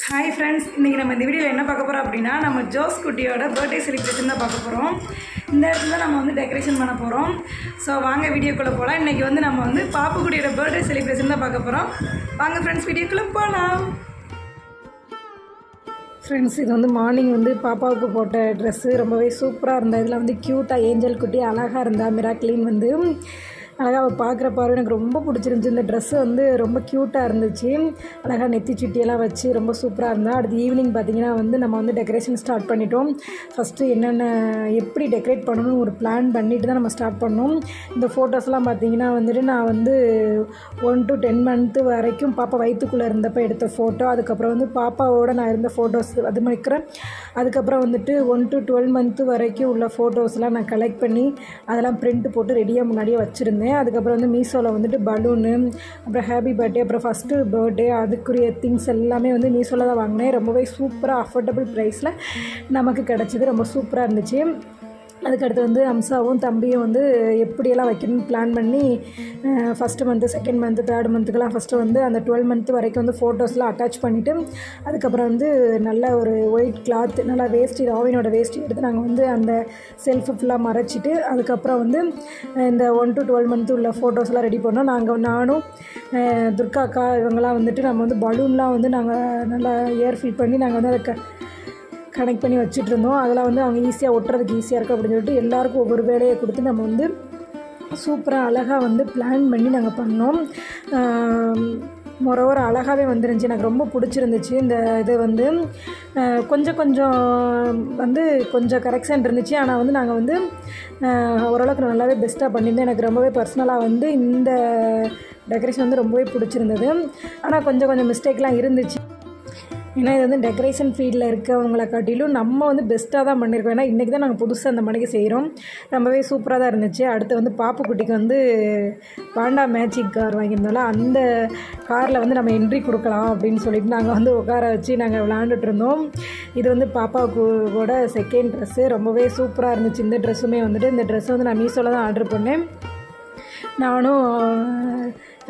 Hi friends, இன்றைக்கி நம்ம இந்த வீடியோவில் என்ன பார்க்க போகிறோம் அப்படின்னா, நம்ம ஜோஸ் குட்டியோட பர்த்டே செலிப்ரேஷன் தான் பார்க்க போகிறோம். இந்த இடத்துல நம்ம வந்து டெக்கரேஷன் பண்ண போகிறோம். ஸோ வாங்க வீடியோக்குள்ளே போகலாம். இன்றைக்கி வந்து நம்ம வந்து பாப்பு குட்டியோட பர்த்டே செலிப்ரேஷன் தான் பார்க்க போகிறோம். வாங்க ஃப்ரெண்ட்ஸ், வீடியோக்குள்ளே போகலாம். ஃப்ரெண்ட்ஸ், இது வந்து மார்னிங் வந்து பாப்பாவுக்கு போட்ட ட்ரெஸ்ஸு ரொம்பவே சூப்பராக இருந்தால். இதில் வந்து க்யூட்டாக ஏஞ்சல் குட்டி அழகாக இருந்தால். மிராக்லின் வந்து அழகாக அவள் பார்க்குற பார்வை எனக்கு ரொம்ப பிடிச்சிருந்துச்சி. இந்த ட்ரெஸ்ஸு வந்து ரொம்ப க்யூட்டாக இருந்துச்சு. அழகாக நெத்தி சுட்டியெல்லாம் வச்சு ரொம்ப சூப்பராக இருந்தால். அடுத்து ஈவினிங் பார்த்திங்கன்னா வந்து நம்ம வந்து டெக்கரேஷன் ஸ்டார்ட் பண்ணிட்டோம். ஃபஸ்ட்டு என்னென்ன எப்படி டெக்கரேட் பண்ணணும்னு ஒரு பிளான் பண்ணிவிட்டு தான் நம்ம ஸ்டார்ட் பண்ணோம். இந்த ஃபோட்டோஸ்லாம் பார்த்திங்கன்னா வந்துட்டு நான் வந்து 1 to 10 month வரைக்கும் பாப்பா வயிற்றுக்குள்ளே இருந்தப்போ எடுத்த ஃபோட்டோ. அதுக்கப்புறம் வந்து பாப்பாவோட நான் இருந்த ஃபோட்டோஸ் அது மாதிரிக்கிறேன். அதுக்கப்புறம் வந்துட்டு 1 to 12 month வரைக்கும் உள்ள ஃபோட்டோஸ்லாம் நான் கலெக்ட் பண்ணி அதெல்லாம் பிரிண்ட் போட்டு ரெடியாக முன்னாடியே வச்சுருந்தேன். அதுக்கப்புறம் வந்து மீஷோவில் வந்துட்டு பலூனு, அப்புறம் ஹாப்பி பர்த்டே, அப்புறம் ஃபஸ்ட்டு பர்த்டே அதுக்குரிய திங்ஸ் எல்லாமே வந்து மீஷோவில் தான் வாங்கினேன். ரொம்பவே சூப்பராக அஃபோர்டபுள் ப்ரைஸில் நமக்கு கிடச்சிது. ரொம்ப சூப்பராக இருந்துச்சு. அதுக்கடுத்து வந்து அம்சாவும் தம்பியும் வந்து எப்படியெல்லாம் வைக்கணும்னு பிளான் பண்ணி first month, second month, third மந்த்துக்கெலாம் ஃபஸ்ட்டு வந்து அந்த 12 month வரைக்கும் வந்து ஃபோட்டோஸ்லாம் அட்டாச் பண்ணிவிட்டு, அதுக்கப்புறம் வந்து நல்ல ஒரு ஒயிட் கிளாத், நல்லா வேஷ்டி, ராவினோட வேஷ்டி எடுத்து நாங்கள் வந்து அந்த செல்ஃபு ஃபுல்லாக மறைச்சிட்டு, அதுக்கப்புறம் வந்து இந்த 1 to 12 month உள்ள ஃபோட்டோஸ்லாம் ரெடி பண்ணோம். நானும் துர்கா அக்கா இவங்கெல்லாம் வந்துட்டு நம்ம வந்து பலூன்லாம் வந்து நாங்கள் நல்லா ஏர் ஃபில் பண்ணி நாங்கள் வந்து அதை கனெக்ட் பண்ணி வச்சுட்ருந்தோம். அதெல்லாம் வந்து அவங்க ஈஸியாக ஒட்டுறதுக்கு ஈஸியாக இருக்குது அப்படின்னு சொல்லிட்டு எல்லாேருக்கும் ஒவ்வொரு வேலையை கொடுத்து நம்ம வந்து சூப்பராக அழகாக வந்து பிளான் பண்ணி நாங்கள் பண்ணோம். மொரோவர் அழகாகவே வந்துருந்துச்சு. எனக்கு ரொம்ப பிடிச்சிருந்துச்சு. இந்த இது வந்து கொஞ்சம் வந்து கொஞ்சம் கரெக்ஷன் இருந்துச்சு. ஆனால் வந்து நாங்கள் வந்து ஓரளவுக்கு நல்லாவே பெஸ்ட்டாக பண்ணியிருந்தோம். எனக்கு ரொம்பவே பர்சனலாக வந்து இந்த டெக்கரேஷன் வந்து ரொம்பவே பிடிச்சிருந்தது. ஆனால் கொஞ்சம் மிஸ்டேக்லாம் இருந்துச்சு. ஏன்னா இது வந்து டெக்கரேஷன் ஃபீல்டில் இருக்கவங்களை காட்டிலும் நம்ம வந்து பெஸ்ட்டாக தான் பண்ணியிருக்கோம். ஏன்னா இன்றைக்கி தான் நாங்கள் புதுசாக அந்த மணிக்கு செய்கிறோம். ரொம்பவே சூப்பராக தான் இருந்துச்சு. அடுத்து வந்து பாப்பு குட்டிக்கு வந்து பாண்டா மேஜிக் கார் வாங்கியிருந்தோம்ல, அந்த காரில் வந்து நம்ம என்ட்ரி கொடுக்கலாம் அப்படின்னு சொல்லிட்டு நாங்கள் வந்து உட்கார வச்சு நாங்கள் விளாண்டுட்டு இருந்தோம். இது வந்து பாப்பாவுக்கு கூட செகண்ட் ட்ரெஸ்ஸு. ரொம்பவே சூப்பராக இருந்துச்சு. இந்த ட்ரெஸ்ஸுமே வந்துட்டு இந்த ட்ரெஸ்ஸு வந்து நான் மீஷோவில் தான் ஆர்டர் பண்ணேன். நானும்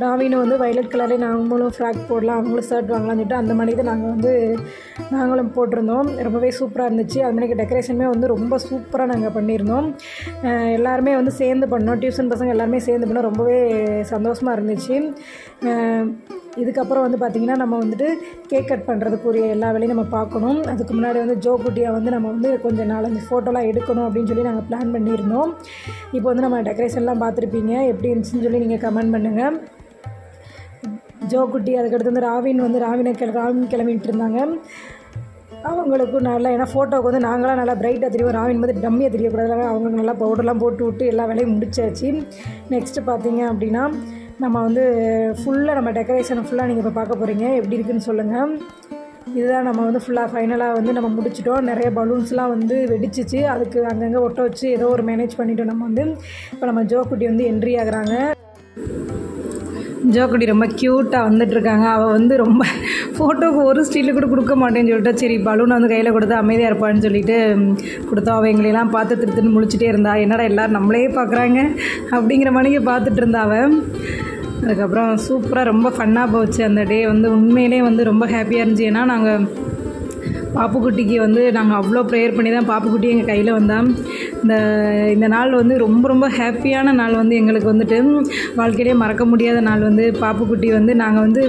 ராவினும் வந்து வயலட் கலரில் நாங்களும் ஃப்ராக் போடலாம், அவங்களும் ஷர்ட் வாங்கலாம்னு சொல்லிட்டு அந்த மாதிரி தான் நாங்களும் போட்டிருந்தோம். ரொம்பவே சூப்பராக இருந்துச்சு. அது மாதிரி டெக்கரேஷனுமே வந்து ரொம்ப சூப்பராக நாங்கள் பண்ணியிருந்தோம். எல்லாருமே வந்து சேர்ந்து பண்ணோம். டியூஷன் பசங்க எல்லாருமே சேர்ந்து பண்ணோம். ரொம்பவே சந்தோஷமாக இருந்துச்சு. இதுக்கப்புறம் வந்து பார்த்திங்கன்னா நம்ம வந்துட்டு கேக் கட் பண்ணுறதுக்குரிய எல்லா வேலையும் நம்ம பார்க்கணும். அதுக்கு முன்னாடி வந்து ஜோ குட்டியை வந்து நம்ம வந்து கொஞ்சம் 4-5 ஃபோட்டோலாம் எடுக்கணும் அப்படின்னு சொல்லி நாங்கள் பிளான் பண்ணியிருந்தோம். இப்போ வந்து நம்ம டெக்கரேஷன்லாம் பார்த்துருப்பீங்க. எப்படி இருந்துச்சுன்னு சொல்லி நீங்கள் கமெண்ட் பண்ணுங்கள். ஜோ குட்டி, அதுக்கடுத்து வந்து ராவின் கிளம்பிட்டு இருந்தாங்க. அவங்களுக்கும் நல்லா, ஏன்னா ஃபோட்டோவுக்கு வந்து நாங்களாம் நல்லா பிரைட்டாக தெரியும், ராவின் வந்து டம்மியாக தெரியக்கூடாது. அவங்களுக்கு நல்லா பவுடர்லாம் போட்டு விட்டு எல்லா வேலையும் முடிச்சாச்சு. நெக்ஸ்ட்டு பார்த்தீங்க அப்படின்னா நம்ம வந்து ஃபுல்லாக நம்ம டெக்கரேஷனை ஃபுல்லாக நீங்கள் இப்போ பார்க்க போகிறீங்க. எப்படி இருக்குதுன்னு சொல்லுங்கள். இதுதான் நம்ம வந்து ஃபுல்லாக ஃபைனலாக வந்து நம்ம முடிச்சிட்டோம். நிறைய பலூன்ஸ்லாம் வந்து வெடிச்சிச்சு. அதுக்கு அங்கங்கே ஒட்ட வச்சு ஏதோ ஒரு மேனேஜ் பண்ணிவிட்டோம். நம்ம வந்து இப்போ நம்ம ஜோ குட்டி வந்து என்ட்ரி ஆகுறாங்க. ஜோக்குட்டி ரொம்ப க்யூட்டாக வந்துட்டுருக்காங்க. அவள் வந்து ரொம்ப ஃபோட்டோவுக்கு ஒரு ஸ்டில்லு கூட கொடுக்க மாட்டேன்னு சொல்லிட்டு, சரி பலூனை வந்து கையில் கொடுத்து அமைதியாக இருப்பான்னு சொல்லிட்டு கொடுத்தோம். அவள் எங்களையெல்லாம் பார்த்து திருத்துன்னு முழிச்சிட்டே இருந்தா. என்னடா எல்லோரும் நம்மளே பார்க்குறாங்க அப்படிங்கிற மணிக்கு பார்த்துட்டு இருந்தா அவள். அதுக்கப்புறம் சூப்பராக ரொம்ப ஃபன்னாக போச்சு அந்த டே. வந்து உண்மையிலே வந்து ரொம்ப ஹாப்பியாக இருந்துச்சு. ஏன்னா நாங்கள் பாப்புக்குட்டிக்கு வந்து நாங்கள் அவ்வளோ ப்ரேயர் பண்ணி தான் பாப்புக்குட்டி எங்கள் கையில் வந்தான். இந்த நாள் வந்து ரொம்ப ஹாப்பியான நாள் வந்து எங்களுக்கு வந்துட்டு வாழ்க்கையிலே மறக்க முடியாத நாள். வந்து பாப்புக்குட்டி வந்து நாங்கள் வந்து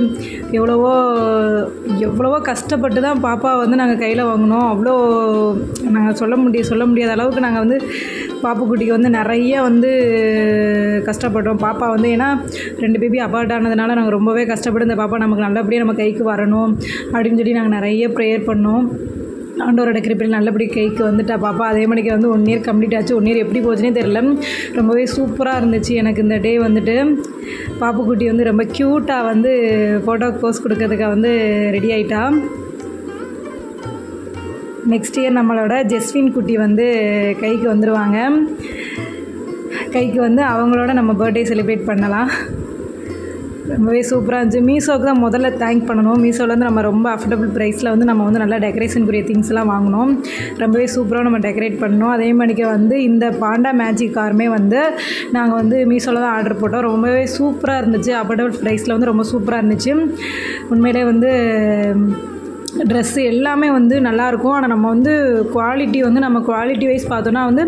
எவ்வளவோ கஷ்டப்பட்டு தான் பாப்பா வந்து நாங்கள் கையில் வாங்கினோம். அவ்வளோ நாங்கள் சொல்ல முடியாத அளவுக்கு நாங்கள் வந்து பாப்புக்குட்டிக்கு வந்து நிறைய வந்து கஷ்டப்பட்டோம். பாப்பா வந்து ஏன்னா 2 பேபி அபார்ட் ஆனதுனால நாங்கள் ரொம்பவே கஷ்டப்பட்டு இந்த பாப்பா நமக்கு நல்லபடியாக நம்ம கைக்கு வரணும் அப்படின்னு சொல்லி நாங்கள் நிறைய ப்ரேயர் பண்ணோம். ஆண்டவரோட கிருபையில் நல்லபடியாக கைக்கு வந்துட்டா பாப்பா. அதே மணிக்கு வந்து 1 year கம்ப்ளீட் ஆச்சு. 1 year எப்படி போச்சுன்னே தெரியல. ரொம்பவே சூப்பராக இருந்துச்சு எனக்கு இந்த டே. வந்துட்டு பாப்புக்குட்டி வந்து ரொம்ப க்யூட்டாக வந்து ஃபோட்டோக்கு போஸ் கொடுக்கறதுக்காக வந்து ரெடி ஆகிட்டா. நெக்ஸ்ட் இயர் நம்மளோட ஜெஸ்வின் குட்டி வந்து கைக்கு வந்துடுவாங்க. கைக்கு வந்து அவங்களோட நம்ம பர்த்டே செலிப்ரேட் பண்ணலாம். ரொம்பவே சூப்பராக இருந்துச்சு. மீஷோவுக்கு தான் முதல்ல தேங்க் பண்ணணும். மீஷோவில் வந்து நம்ம ரொம்ப அஃபோர்டபுள் ப்ரைஸில் வந்து நம்ம வந்து நல்லா டெக்கரேஷனுக்குரிய திங்ஸ்லாம் வாங்கினோம். ரொம்பவே சூப்பராக நம்ம டெக்கரேட் பண்ணோம். அதே மாதிரிக்கு வந்து இந்த பாண்டா மேஜிக் காருமே வந்து நாங்கள் வந்து மீஷோவில் தான் ஆர்டர் போட்டோம். ரொம்பவே சூப்பராக இருந்துச்சு. அஃபோர்டபுள் ப்ரைஸில் வந்து ரொம்ப சூப்பராக இருந்துச்சு. உண்மையிலே வந்து ட்ரெஸ்ஸு எல்லாமே வந்து நல்லாயிருக்கும். ஆனால் நம்ம வந்து குவாலிட்டி வந்து நம்ம குவாலிட்டி வைஸ் பார்த்தோன்னா வந்து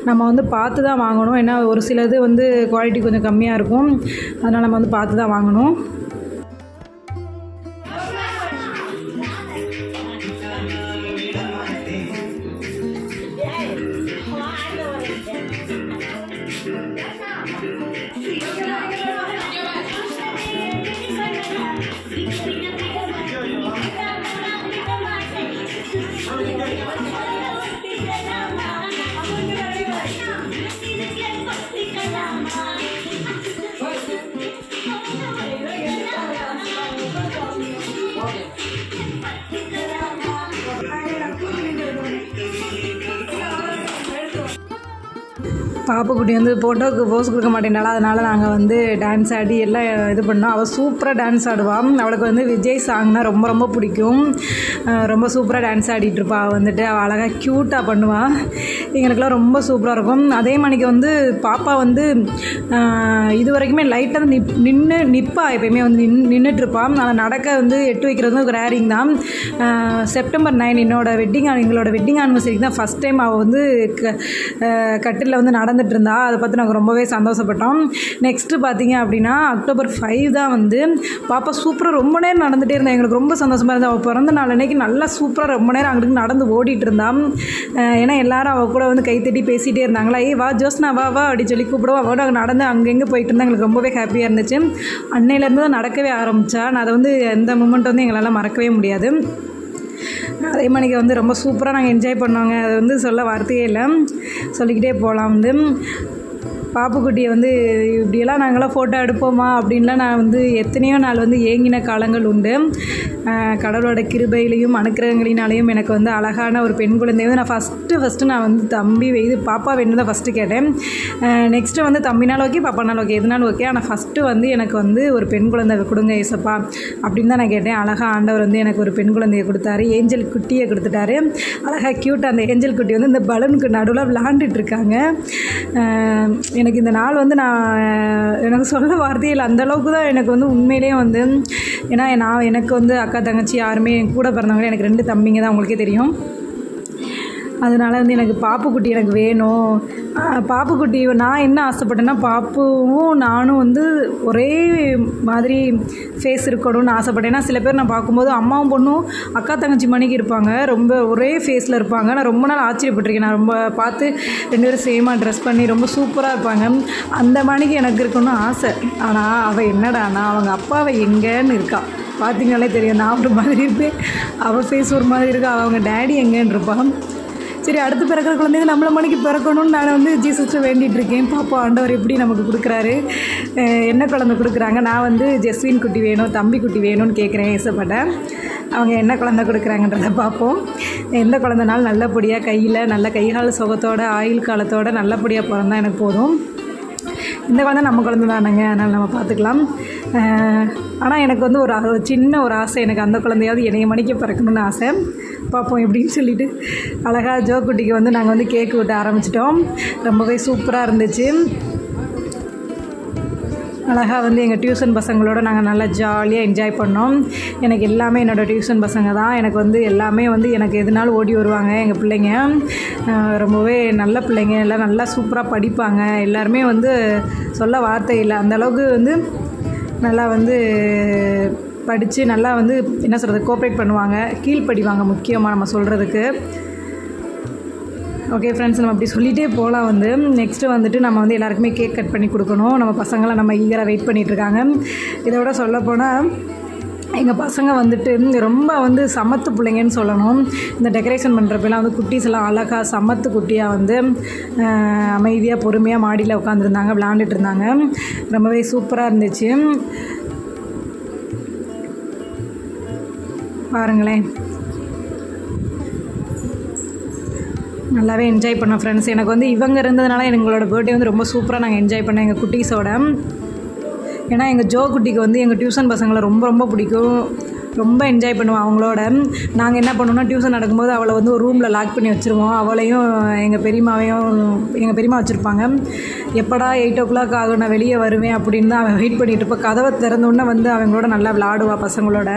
நம்ம வந்து பார்த்து தான் வாங்கணும். ஏன்னா ஒரு சிலது வந்து குவாலிட்டி கொஞ்சம் கம்மியாக இருக்கும். அதனால் நம்ம வந்து பார்த்து தான் வாங்கணும். பாப்புக்குட்டி வந்து ஃபோட்டோவுக்கு போஸ் கொடுக்க மாட்டேன்னால, அதனால் நாங்கள் வந்து டான்ஸ் ஆடி எல்லாம் இது பண்ணோம். அவள் சூப்பராக டான்ஸ் ஆடுவாள். அவளுக்கு வந்து விஜய் சாங்னா ரொம்ப ரொம்ப பிடிக்கும். ரொம்ப சூப்பராக டான்ஸ் ஆடிட்டுருப்பா. அவள் வந்துட்டு அவள் அழகாக க்யூட்டாக பண்ணுவாள். எங்களுக்கெல்லாம் ரொம்ப சூப்பராக இருக்கும். அதே மணிக்கு வந்து பாப்பா வந்து இது வரைக்குமே லைட்டாக நிற்பா. எப்போயுமே வந்து நின்றுட்டுருப்பாள். ஆனால் நடக்க வந்து எட்டு வைக்கிறது வந்து ரேரிங் தான். செப்டம்பர் 9 எங்களோட வெட்டிங் ஆனிவர்சரிக்கு தான் ஃபஸ்ட் டைம் அவள் வந்து கட்டிலில் வந்து நடந்துட்டு இருந்தா. அதை பார்த்து நாங்கள் ரொம்பவே சந்தோஷப்பட்டோம். நெக்ஸ்ட்டு பார்த்தீங்க அப்படின்னா அக்டோபர் 5 தான் வந்து பாப்பா சூப்பராக ரொம்ப நேரம் நடந்துகிட்டே இருந்தா. எங்களுக்கு ரொம்ப சந்தோஷமாக இருந்தால் அவள் பிறந்த நாள் அன்றைக்கி நல்லா சூப்பராக ரொம்ப நேரம் அங்கிட்டு நடந்து ஓடிட்டு இருந்தான். ஏன்னா எல்லாரும் அவள் கூட வந்து கைத்தட்டி பேசிகிட்டே இருந்தாங்களா, வா ஜோஸ்னா வா வா அப்படி சொல்லி கூப்பிடுவோம். அவள் நாங்கள் நடந்து அங்கங்கே போயிட்டு இருந்தால் எங்களுக்கு ரொம்பவே ஹாப்பியாக இருந்துச்சு. அன்னையிலேருந்து தான் நடக்கவே ஆரம்பித்தா. நான் அதை வந்து எந்த மூமெண்ட் வந்து எங்களால் மறக்கவே முடியாது. அதே மணிக்கு வந்து ரொம்ப சூப்பராக நாங்கள் என்ஜாய் பண்ணோங்க. அது வந்து சொல்ல வார்த்தையே இல்லை, சொல்லிக்கிட்டே போகலாம். வந்து பாப்புக்குட்டியை வந்து இப்படியெல்லாம் நாங்களாம் ஃபோட்டோ எடுப்போமா அப்படின்லாம் நான் வந்து எத்தனையோ நாள் வந்து ஏங்கின காலங்கள் உண்டு. கடவுளோட கிருபையிலையும் அனுக்கிரகங்களினாலையும் எனக்கு வந்து அழகான ஒரு பெண் குழந்தை வந்து நான் ஃபஸ்ட்டு நான் வந்து தம்பி இது பாப்பா வேணும் தான் ஃபஸ்ட்டு கேட்டேன். நெக்ஸ்ட்டு வந்து தம்பினாலும் ஓகே, பாப்பானாலும் ஓகே, எதுனாலும் ஓகே. ஆனால் ஃபஸ்ட்டு வந்து எனக்கு வந்து ஒரு பெண் குழந்தை கொடுங்க ஏசப்பா அப்படின்னு தான் நான் கேட்டேன். அழகாக ஆண்டவர் வந்து எனக்கு ஒரு பெண் குழந்தையை கொடுத்தாரு. ஏஞ்சல் குட்டியை கொடுத்துட்டாரு. அழகாக க்யூட்டாக அந்த ஏஞ்சல் குட்டி வந்து இந்த பலூனுக்கு நடுவில் விளாண்டுட்டு இருக்காங்க. எனக்கு இந்த நாள் வந்து எனக்கு சொல்ல வார்த்தையே இல்லை. அந்தளவுக்கு தான் எனக்கு வந்து உண்மையிலேயே வந்து, ஏன்னா எனக்கு வந்து அக்கா தங்கச்சி யாருமே கூட பிறந்தவங்களே எனக்கு 2 தம்பிங்க தான், உங்களுக்கே தெரியும். அதனால் வந்து எனக்கு பாப்புக்குட்டி எனக்கு வேணும். பாப்புக்குட்டி நான் என்ன ஆசைப்பட்டேன்னா, பாப்புவும் நானும் வந்து ஒரே மாதிரி ஃபேஸ் இருக்கணும்னு ஆசைப்பட்டேன். ஏன்னா சில பேர் நான் பார்க்கும்போது அம்மாவும் பொண்ணும் அக்கா தங்கச்சி மணிக்கு இருப்பாங்க, ரொம்ப ஒரே ஃபேஸில் இருப்பாங்க. நான் ரொம்ப நாள் ஆச்சரியப்பட்டிருக்கேன். நான் ரொம்ப பார்த்து 2 பேரும் சேமாக ட்ரெஸ் பண்ணி ரொம்ப சூப்பராக இருப்பாங்க. அந்த மணிக்கு எனக்கு இருக்கணும்னு ஆசை. ஆனால் அவள் என்னடானா அவங்க அப்பாவை எங்கேன்னு இருக்கா. பார்த்திங்களே தெரியும், நான் ஒரு மாதிரி இருப்பேன், அவள் ஃபேஸ் ஒரு மாதிரி இருக்கா. அவங்க டேடி எங்கேன்னு இருப்பான். சரி, அடுத்து பிறக்கிற குழந்தைங்க நம்மளை மணிக்கு பிறக்கணும்னு நான் வந்து ஜீசஸ்ட்டு வேண்டிகிட்டு இருக்கேன். பாப்பா ஆண்டவர் எப்படி நமக்கு கொடுக்குறாரு, என்ன குழந்தை கொடுக்குறாங்க. நான் வந்து ஜெஸ்வின் குட்டி வேணும், தம்பி குட்டி வேணும்னு கேட்குறேன் ஏசப்பட்டேன். அவங்க என்ன குழந்தை கொடுக்குறாங்கன்றதை பார்ப்போம். எந்த குழந்தைனாலும் நல்லபடியாக கையில் நல்ல கைகால சுகத்தோட ஆயுள் காலத்தோட நல்லபடியாக பிறந்தா எனக்கு போதும். இந்த குழந்தை நம்ம குழந்தை தானேங்க, அதனால் நம்ம பார்த்துக்கலாம். ஆனால் எனக்கு வந்து ஒரு சின்ன ஒரு ஆசை, எனக்கு அந்த குழந்தையாவது என்னைய மணிக்கு பிறக்கணும்னு ஆசை. பார்ப்போம் எப்படின்னு சொல்லிவிட்டு அழகாக ஜோ குட்டிக்கு வந்து நாங்கள் வந்து கேக்கு விட்டு ஆரம்பிச்சிட்டோம். ரொம்பவே சூப்பராக இருந்துச்சு. அழகாக வந்து எங்கள் டியூஷன் பசங்களோட நாங்கள் நல்லா ஜாலியாக என்ஜாய் பண்ணோம். எனக்கு எல்லாமே என்னோடய டியூஷன் பசங்க தான். எனக்கு வந்து எல்லாமே வந்து எனக்கு எதுனாலும் ஓடி வருவாங்க. எங்கள் பிள்ளைங்க ரொம்பவே நல்ல பிள்ளைங்க, எல்லாம் நல்லா சூப்பராக படிப்பாங்க. எல்லாருமே வந்து சொல்ல வார்த்தை இல்லை, அந்தளவுக்கு வந்து நல்லா வந்து படித்து நல்லா வந்து என்ன சொல்கிறது கோஆப்ரேட் பண்ணுவாங்க, கீழ்ப்படிவாங்க முக்கியமாக நம்ம சொல்கிறதுக்கு. ஓகே ஃப்ரெண்ட்ஸ், நம்ம அப்படி சொல்லிகிட்டே போகலாம். வந்து நெக்ஸ்ட்டு வந்துட்டு நம்ம வந்து எல்லாருக்குமே கேக் கட் பண்ணி கொடுக்கணும். நம்ம பசங்களாம் நம்ம ஈகராக வெயிட் பண்ணிகிட்ருக்காங்க. இதோட சொல்லப்போனால் எங்கள் பசங்க வந்துட்டு ரொம்ப வந்து சமத்து பிள்ளைங்கன்னு சொல்லணும். இந்த டெக்கரேஷன் பண்ணுறப்பெல்லாம் வந்து குட்டீஸ் எல்லாம் அழகாக சமத்து குட்டியாக வந்து அமைதியாக பொறுமையாக மாடியில் உட்காந்துருந்தாங்க, விளாண்டுட்டு இருந்தாங்க. ரொம்பவே சூப்பராக இருந்துச்சு. பாருங்களேன், நல்லாவே என்ஜாய் பண்ணோம் ஃப்ரெண்ட்ஸ். எனக்கு வந்து இவங்க இருந்ததுனால எங்களோட பர்த்டே வந்து ரொம்ப சூப்பராக நாங்கள் என்ஜாய் பண்ணோம் எங்கள் குட்டீஸோட. ஏன்னா எங்கள் ஜோ குட்டிக்கு வந்து எங்கள் டியூஷன் பசங்களை ரொம்ப ரொம்ப பிடிக்கும். ரொம்ப என்ஜாய் பண்ணுவோம் அவங்களோட. நாங்கள் என்ன பண்ணுவோம்னா டியூஷன் நடக்கும்போது அவளை வந்து ஒரு ரூமில் லாக் பண்ணி வச்சுருவோம். அவளையும் எங்கள் பெரியம்மா வச்சுருப்பாங்க. எப்படா 8 o'clock ஆகும் நான் வெளியே வருவேன் அப்படின்னு தான் அவன் வெயிட் பண்ணிகிட்டு இருப்போம். கதவை திறந்தோடனே வந்து அவங்களோட நல்லா விளாடுவா, பசங்களோட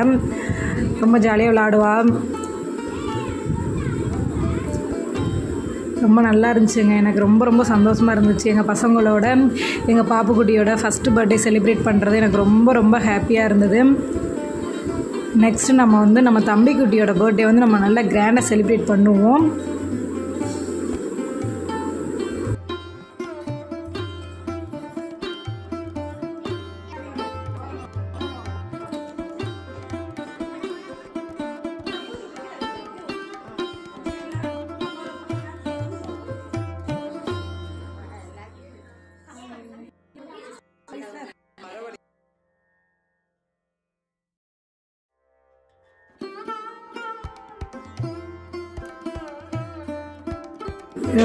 ரொம்ப ஜாலியாக விளாடுவா. ரொம்ப நல்லா இருந்துச்சுங்க. எனக்கு ரொம்ப ரொம்ப சந்தோஷமாக இருந்துச்சு. எங்கள் பசங்களோட எங்கள் பாப்புக்குட்டியோட ஃபஸ்ட்டு பர்த்டே செலிப்ரேட் பண்ணுறது எனக்கு ரொம்ப ரொம்ப ஹாப்பியாக இருந்தது. நெக்ஸ்ட்டு நம்ம வந்து நம்ம தம்பிக்குட்டியோட பர்த்டே வந்து நம்ம நல்லா கிராண்டாக செலிப்ரேட் பண்ணுவோம்.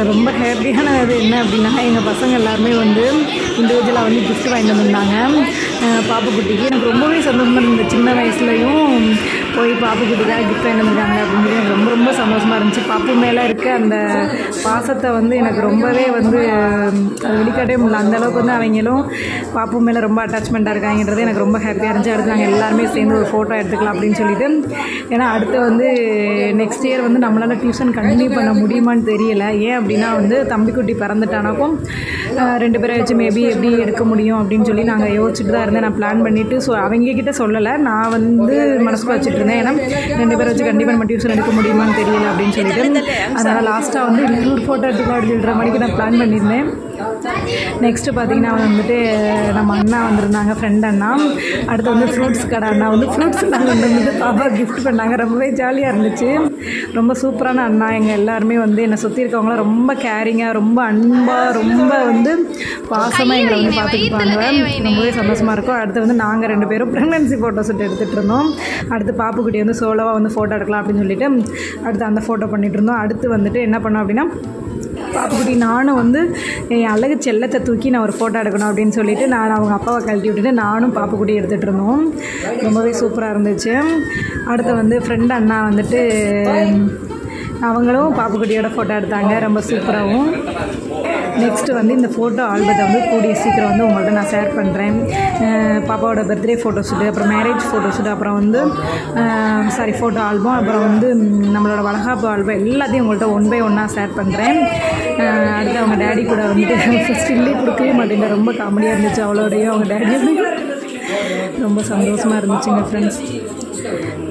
ரொம்ப ஹாப்பியானது என்ன அப்படின்னா, எங்கள் பசங்க எல்லாருமே வந்து இண்டிவிஜுவலாக வந்து கிஃப்ட் வாங்கிட்டு வந்திருந்தாங்க பாப்புக்குட்டிக்கு. எனக்கு ரொம்பவே சந்தோஷமாக இருந்தது. சின்ன வயசுலையும் போய் பாப்புக்குட்டிக்காக கிஃப்ட் வாங்கிட்டு வந்திருக்காங்க அப்படின்னு எனக்கு ரொம்ப ரொம்ப சந்தோஷமாக இருந்துச்சு. பாப்பு மேலே இருக்க அந்த பாசத்தை வந்து எனக்கு ரொம்பவே வந்து அது வெளிக்காட்டவே முடியல. அந்தளவுக்கு வந்து அவங்களும் பாப்பு மேலே ரொம்ப அட்டாச்மெண்ட்டாக இருக்காங்கன்றது எனக்கு ரொம்ப ஹாப்பியாக இருந்துச்சு. அடுத்து நாங்கள் எல்லாருமே சேர்ந்து ஒரு ஃபோட்டோ எடுத்துக்கலாம் அப்படின்னு சொல்லிட்டு, ஏன்னா அடுத்து வந்து நெக்ஸ்ட் இயர் வந்து நம்மளால் டியூஷன் கண்டினியூ பண்ண முடியுமான்னு தெரியல. ஏன் அப்படின்னா வந்து தம்பிக்குட்டி பிறந்துட்டானாக்கும் 2 பேரை வச்சு மேபி எப்படி எடுக்க முடியும் அப்படின்னு சொல்லி நாங்கள் யோசிச்சுட்டு தான் இருந்தேன். நான் பிளான் பண்ணிவிட்டு அவங்கக்கிட்ட சொல்லலை, நான் வந்து மனசுக்கு வச்சுட்டு இருந்தேன். ஏன்னா 2 பேரை வச்சு கண்டிப்பாக நம்ம டியூஷன் எடுக்க முடியுமான்னு தெரியல அப்படின்னு சொல்லிட்டு, அதனால் லாஸ்ட்டாக வந்து இன்னொரு ஃபோட்டோ எடுத்துக்கலாம் அப்படின்னு சொல்கிற மணிக்கு நான் பிளான் பண்ணியிருந்தேன். நெக்ஸ்ட்டு பார்த்திங்கன்னா வந்துட்டு நம்ம அண்ணா வந்திருந்தாங்க, ஃப்ரெண்ட் அண்ணா. அடுத்து வந்து ஃப்ரூட்ஸ் கடை அண்ணா வந்து ஃப்ரூட்ஸ் நாங்கள் வந்து பாப்பா கிஃப்ட் பண்ணாங்க. ரொம்பவே ஜாலியாக இருந்துச்சு. ரொம்ப சூப்பரான அண்ணா. எங்கள் எல்லாருமே வந்து என்னை சுற்றி இருக்கவங்களாம் ரொம்ப கேரிங்காக, ரொம்ப அன்பாக, ரொம்ப வந்து பாசமாக எங்களை வந்து பார்த்துக்கிப்பாங்க. ரொம்பவே சந்தோஷமாக இருக்கும். அடுத்து வந்து நாங்கள் 2 பேரும் ப்ரெக்னன்சி ஃபோட்டோ ஷூட் எடுத்துகிட்டு இருந்தோம். அடுத்து பாப்புக்குட்டி வந்து சோலோவாக வந்து ஃபோட்டோ எடுக்கலாம் அப்படின்னு சொல்லிட்டு அடுத்து அந்த ஃபோட்டோ பண்ணிகிட்டு இருந்தோம். அடுத்து வந்துட்டு என்ன பண்ணோம் அப்படின்னா, பாப்புக்குட்டி நானும் வந்து என் அழகு செல்லத்தை தூக்கி நான் ஒரு ஃபோட்டோ எடுக்கணும் அப்படின்னு சொல்லிட்டு நான் அவங்க அப்பாவை கழட்டி விட்டுட்டு நானும் பாப்புக்குட்டி எடுத்துகிட்டு இருந்தோம். ரொம்பவே சூப்பராக இருந்துச்சு. அடுத்து வந்து ஃப்ரெண்ட் அண்ணா வந்துட்டு அவங்களும் பாப்புக்குட்டியோட ஃபோட்டோ எடுத்தாங்க, ரொம்ப சூப்பராகவும். நெக்ஸ்ட்டு வந்து இந்த ஃபோட்டோ ஆல்பத்தை வந்து கூடிய சீக்கிரம் வந்து உங்கள்கிட்ட நான் ஷேர் பண்ணுறேன். பாப்பாவோட பர்த்டே ஃபோட்டோஷூட்டு, அப்புறம் மேரேஜ் ஃபோட்டோஷூட்டு, அப்புறம் வந்து ஃபோட்டோ ஆல்பம், அப்புறம் வந்து நம்மளோட வளகாப்பு ஆல்பம் எல்லாத்தையும் உங்கள்கிட்ட 1 by 1 ஷேர் பண்ணுறேன். அடுத்து அவங்க டேடி கூட வந்துட்டு ஸ்டில்லே கொடுக்கவே மாட்டேங்க. ரொம்ப காமெடியாக இருந்துச்சு. அவளோடையும் அவங்க டேடி ரொம்ப சந்தோஷமாக இருந்துச்சுங்க ஃப்ரெண்ட்ஸ்.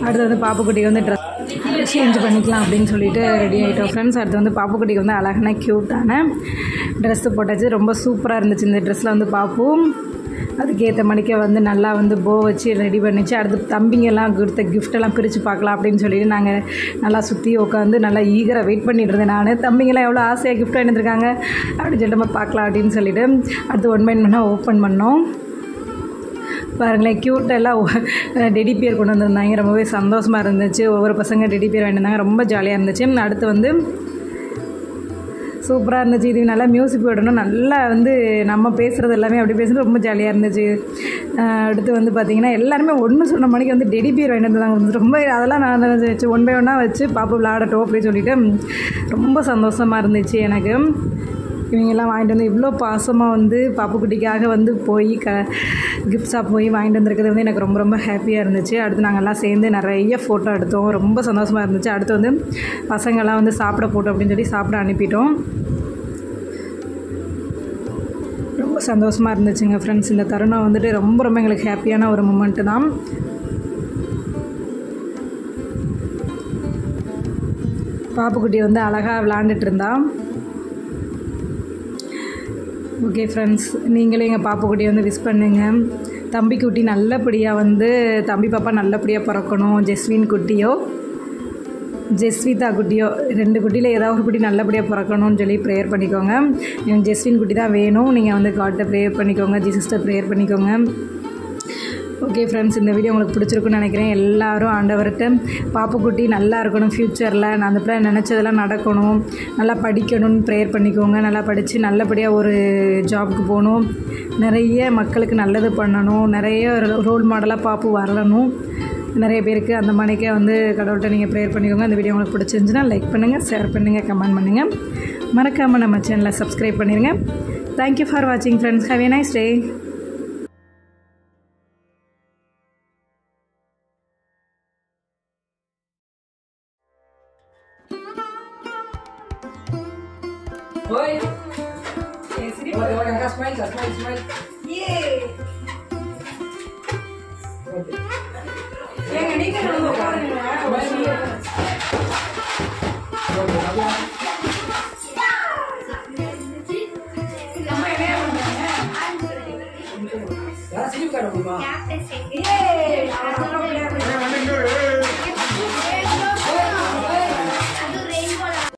அடுத்து வந்து பாப்புக்குட்டிக்கு வந்து ட்ரெஸ் சேஞ்ச் பண்ணிக்கலாம் அப்படின்னு சொல்லிட்டு ரெடி ஆகிட்டோம் ஃப்ரெண்ட்ஸ். அடுத்து வந்து பாப்புக்குட்டிக்கு வந்து அழகான க்யூட்டான ட்ரெஸ்ஸு போட்டாச்சு. ரொம்ப சூப்பராக இருந்துச்சு. இந்த ட்ரெஸ்ஸில் வந்து பாப்பு அதுக்கேற்ற மணிக்க வந்து நல்லா வந்து போ வச்சு ரெடி பண்ணிச்சு. அடுத்து தம்பிங்கெல்லாம் கொடுத்த கிஃப்டெல்லாம் பிரித்து பார்க்கலாம் அப்படின்னு சொல்லிட்டு நாங்கள் நல்லா சுற்றி உட்காந்து நல்லா ஈகராக வெயிட் பண்ணிட்டு இருந்தேன். நான் தம்பிங்கெல்லாம் எவ்வளோ ஆசையாக கிஃப்ட் வாங்கிட்டுருக்காங்க அப்படின்னு சொல்லிட்டு நம்ம பார்க்கலாம் அப்படின்னு சொல்லிட்டு அடுத்து 1 by 1 ஓப்பன் பண்ணோம். பாருங்களேன், க்யூட்டெல்லாம் டெடி பியர் கொண்டு வந்திருந்தாங்க. ரொம்பவே சந்தோஷமாக இருந்துச்சு. ஒவ்வொரு பசங்க டெடி பியர் வாங்கியிருந்தாங்க. ரொம்ப ஜாலியாக இருந்துச்சு. அடுத்து வந்து சூப்பராக இருந்துச்சு. இது நல்லா மியூசிக் போடணும், நல்லா வந்து நம்ம பேசுகிறது எல்லாமே அப்படி பேசுகிறது ரொம்ப ஜாலியாக இருந்துச்சு. அடுத்து வந்து பார்த்திங்கன்னா எல்லாருமே ஒன்று சொன்ன மணிக்கு வந்து டெடி பியர் வாங்கிட்டு வந்தாங்க. ரொம்ப அதெல்லாம் நான் வச்சு 1 by 1 வச்சு பாப்பு விளையாடட்டும் அப்படின்னு சொல்லிட்டு ரொம்ப சந்தோஷமாக இருந்துச்சு எனக்கு. இவங்கெல்லாம் வாங்கிட்டு வந்து இவ்வளோ பாசமாக வந்து பாப்புக்குட்டிக்காக வந்து போய் கிஃப்ட்ஸாக போய் வாங்கிட்டு வந்துருக்கிறது வந்து எனக்கு ரொம்ப ரொம்ப ஹாப்பியாக இருந்துச்சு. அடுத்து நாங்கள் எல்லாம் சேர்ந்து நிறைய ஃபோட்டோ எடுத்தோம். ரொம்ப சந்தோஷமாக இருந்துச்சு. அடுத்து வந்து பசங்கள்லாம் வந்து சாப்பிட போட்டோம் அப்படின்னு சொல்லி சாப்பிட அனுப்பிட்டோம். ரொம்ப சந்தோஷமாக இருந்துச்சுங்க ஃப்ரெண்ட்ஸ். இந்த தருணம் வந்துட்டு ரொம்ப ரொம்ப எங்களுக்கு ஹாப்பியான ஒரு மூமெண்ட்டு தான். பாப்புக்குட்டி வந்து அழகாக விளாண்டுட்டு இருந்தான். ஓகே ஃப்ரெண்ட்ஸ், நீங்களே எங்கள் பாப்புக்குட்டியை வந்து விஷ் பண்ணுங்கள். தம்பிக்குட்டி நல்லபடியாக வந்து தம்பி பாப்பா நல்லபடியாக பிறக்கணும். ஜெஸ்வின் குட்டியோ ஜெஸ்விதா குட்டியோ 2 குட்டியில் ஏதாவது ஒரு குட்டி நல்லபடியாக பிறக்கணும்னு சொல்லி ப்ரேயர் பண்ணிக்கோங்க. எனக்கு ஜெஸ்வின் குட்டி தான் வேணும். நீங்கள் வந்து காட்டை ப்ரேயர் பண்ணிக்கோங்க, ஜீசஸ்ட்டை ப்ரேயர் பண்ணிக்கோங்க. ஓகே ஃப்ரெண்ட்ஸ், இந்த வீடியோ உங்களுக்கு பிடிச்சிருக்குன்னு நினைக்கிறேன். எல்லோரும் ஆண்டவர்கிட்ட பாப்புக்குட்டி நல்லா இருக்கணும், ஃப்யூச்சரில் நான் அந்த பிள்ளை நினச்சதெல்லாம் நடக்கணும், நல்லா படிக்கணும்னு ப்ரேயர் பண்ணிக்கோங்க. நல்லா படித்து நல்லபடியாக ஒரு ஜாபுக்கு போகணும், நிறைய மக்களுக்கு நல்லது பண்ணணும், நிறைய ரோல் மாடலாக பாப்பு வரணும் நிறைய பேருக்கு அந்த மணிக்கே வந்து கடவுள்கிட்ட நீங்கள் ப்ரேயர் பண்ணிக்கோங்க. அந்த வீடியோ உங்களுக்கு பிடிச்சிருந்துச்சுன்னா லைக் பண்ணுங்கள், ஷேர் பண்ணுங்கள், கமெண்ட் பண்ணுங்கள். மறக்காமல் நம்ம சேனலை சப்ஸ்கிரைப் பண்ணிடுங்க. தேங்க்யூ ஃபார் வாட்சிங் friends. Have a nice day. Oi. Olha, smile. Yeah. ஏங்க நீங்க நம்ம பாருங்க. நம்ம என்ன பண்றாங்க? யாரா சிரிப்பு காட்ட முடியுமா? ஏய்,